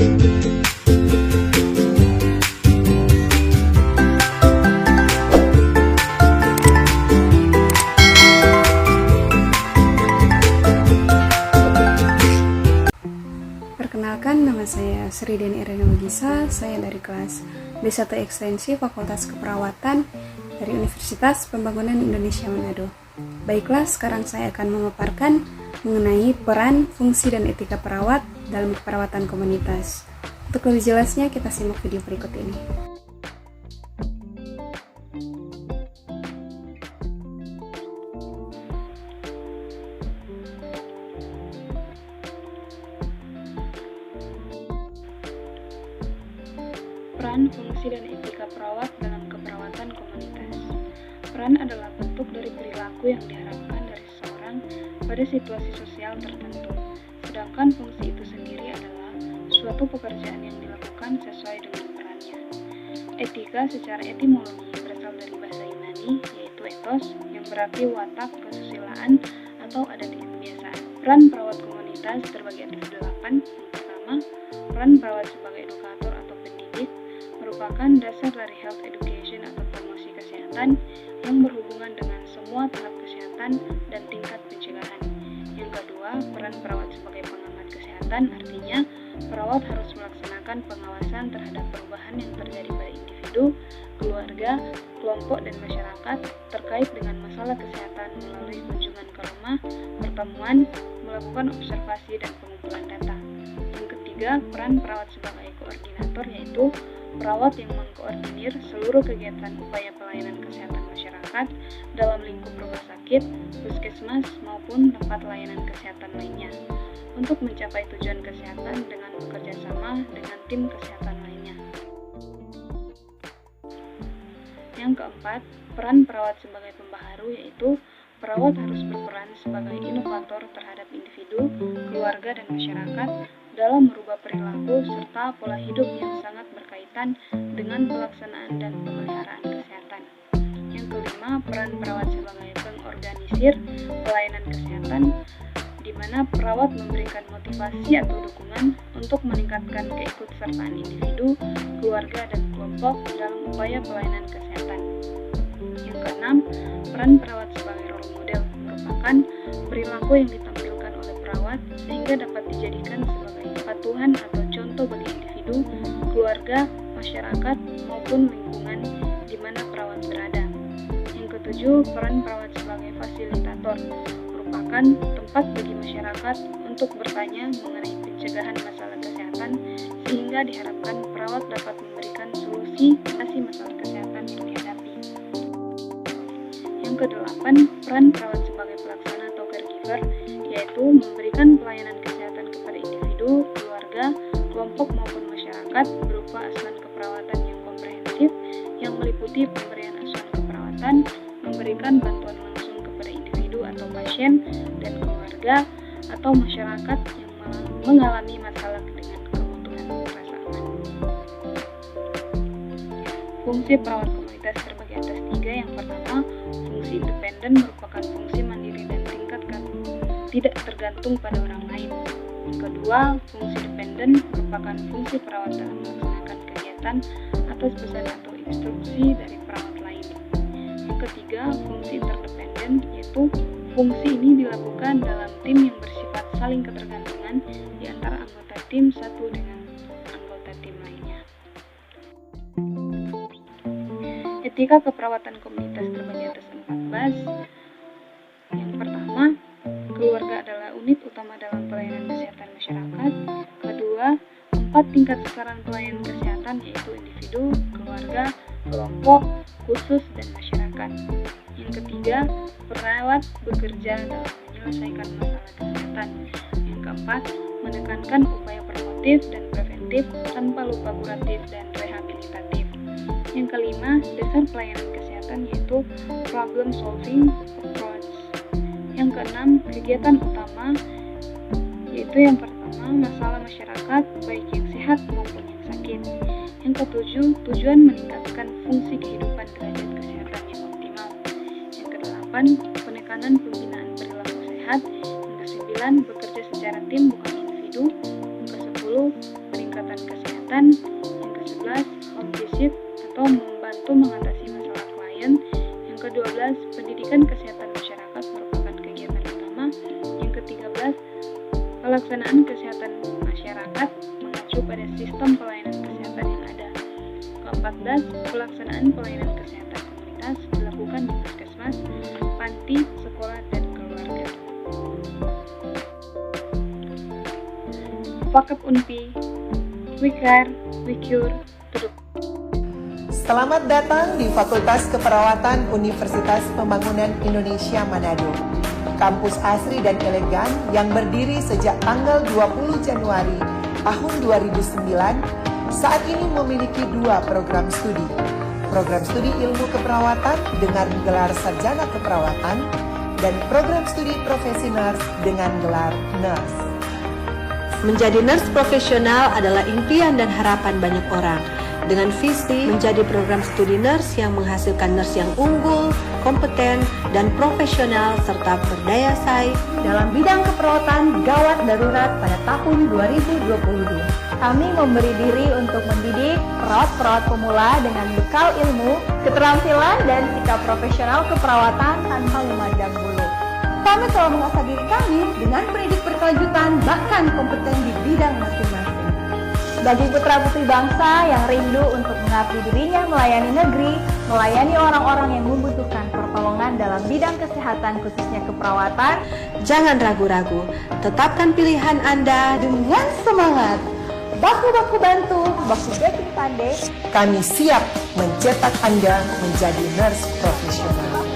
Perkenalkan, nama saya Sri Deni Irene Magisa, saya dari kelas B1 Ekstensi Fakultas Keperawatan dari Universitas Pembangunan Indonesia Manado. Baiklah, sekarang saya akan memaparkan mengenai peran, fungsi, dan etika perawat dalam keperawatan komunitas. Untuk lebih jelasnya, kita simak video berikut ini. Peran, fungsi, dan etika perawat dalam keperawatan komunitas. Peran adalah bentuk dari perilaku yang diharapkan dari seseorang pada situasi sosial tertentu. Sedangkan fungsi itu sendiri adalah suatu pekerjaan yang dilakukan sesuai dengan perannya. Etika secara etimologi berasal dari bahasa Yunani, yaitu ethos, yang berarti watak, kesusilaan, atau adat kebiasaan. Peran perawat komunitas terbagi atas 8. Yang pertama, peran perawat sebagai edukator atau pendidik merupakan dasar dari health education atau promosi kesehatan yang berhubungan dengan semua tahap kesehatan dan tingkat pencegahan. Yang kedua, peran perawat sebagai pengamat kesehatan, artinya perawat harus melaksanakan pengawasan terhadap perubahan yang terjadi pada individu, keluarga, kelompok, dan masyarakat terkait dengan masalah kesehatan melalui kunjungan ke rumah, pertemuan, melakukan observasi, dan pengumpulan data. Yang ketiga, peran perawat sebagai koordinator, yaitu perawat yang mengkoordinir seluruh kegiatan upaya pelayanan kesehatan masyarakat dalam lingkup rumah sakit, puskesmas, maupun tempat layanan kesehatan lainnya untuk mencapai tujuan kesehatan dengan bekerja sama dengan tim kesehatan lainnya. Yang keempat, peran perawat sebagai pembaharu, yaitu perawat harus berperan sebagai inovator terhadap individu, keluarga, dan masyarakat dalam merubah perilaku serta pola hidup yang sangat berkaitan dengan pelaksanaan dan pemeliharaan kesehatan. Yang kelima, peran perawat sebagai pengorganisir pelayanan kesehatan, di mana perawat memberikan motivasi atau dukungan untuk meningkatkan keikutsertaan individu, keluarga, dan kelompok dalam upaya pelayanan kesehatan. Yang keenam, peran perawat sebagai role model merupakan perilaku yang ditampilkan oleh perawat sehingga dapat dijadikan sebagai patuhan atau contoh bagi individu, keluarga, masyarakat, maupun lingkungan di mana perawat berada. Yang ketujuh, peran perawat sebagai fasilitator merupakan tempat bagi masyarakat untuk bertanya mengenai pencegahan masalah kesehatan sehingga diharapkan perawat dapat memberikan solusi atasi masalah kesehatan yang dihadapi. Yang kedelapan, peran perawat sebagai pelaksana atau caregiver, yaitu memberikan pelayanan kesehatan kepada individu, keluarga, kelompok maupun masyarakat berupa asuhan keperawatan yang komprehensif yang meliputi pemberian asuhan keperawatan, memberikan bantuan langsung kepada individu atau pasien dan keluarga atau masyarakat yang mengalami masalah dengan kebutuhan rasa aman. Fungsi perawat komunitas terbagi atas 3. Yang pertama, fungsi independen merupakan fungsi mandiri dan tidak tergantung pada orang lain. Yang kedua, fungsi dependen merupakan fungsi perawat dalam melaksanakan kegiatan atas pesan atau instruksi dari perawat lain. Yang ketiga, fungsi interdependen, yaitu fungsi ini dilakukan dalam tim yang bersifat saling ketergantungan di antara anggota tim satu dengan anggota tim lainnya. Etika keperawatan komunitas terbagi atas 14. Yang pertama, keluarga adalah unit utama dalam pelayanan kesehatan masyarakat. Kedua, 4 tingkat sasaran pelayanan kesehatan, yaitu individu, keluarga, kelompok, khusus, dan masyarakat. Yang ketiga, perawat bekerja dalam menyelesaikan masalah kesehatan. Yang keempat, menekankan upaya promotif dan preventif tanpa lupa kuratif dan rehabilitatif. Yang kelima, dasar pelayanan kesehatan yaitu problem solving approach. Yang keenam, kegiatan utama yaitu yang pertama, masalah masyarakat baik yang sehat maupun yang sakit. Yang ketujuh, tujuan meningkatkan fungsi kehidupan derajat kesehatan yang optimal. Yang kedelapan, penekanan pembinaan perilaku sehat. Yang kesembilan, bekerja secara tim bukan individu. Yang kesepuluh, peningkatan kesehatan. Yang ke-11, home visit atau membantu mengatasi masalah klien. Yang ke-12, pendidikan kesehatan masyarakat merupakan kegiatan utama. Yang ke-13, pelaksanaan kesehatan masyarakat mengacu pada sistem pelayanan kesehatan yang ada. Ke-14, pelaksanaan pelayanan kesehatan komunitas dilakukan di puskesmas, panti, sekolah, dan keluarga. Vakep Unpi, We Care, We Cure, Duduk. Selamat datang di Fakultas Keperawatan Universitas Pembangunan Indonesia Manado. Kampus asri dan elegan yang berdiri sejak tanggal 20 Januari tahun 2009, saat ini memiliki 2 program studi. Program studi ilmu keperawatan dengan gelar sarjana keperawatan dan program studi profesi nurse dengan gelar nurse. Menjadi nurse profesional adalah impian dan harapan banyak orang. Dengan visi menjadi program studi nurse yang menghasilkan nurse yang unggul, kompeten, dan profesional serta berdaya saing dalam bidang keperawatan gawat darurat pada tahun 2022. Kami memberi diri untuk mendidik perawat-perawat pemula dengan bekal ilmu, keterampilan, dan sikap profesional keperawatan tanpa memandang bulu. Kami telah mengasah diri kami dengan pendidik berkelanjutan bahkan kompeten di bidang masing-masing. Bagi putra-putri bangsa yang rindu untuk mengabdi dirinya melayani negeri, melayani orang-orang yang membutuhkan pertolongan dalam bidang kesehatan khususnya keperawatan, jangan ragu-ragu, tetapkan pilihan Anda dengan semangat. Baku-baku bantu, baku backing pandai. Kami siap mencetak Anda menjadi nurse profesional.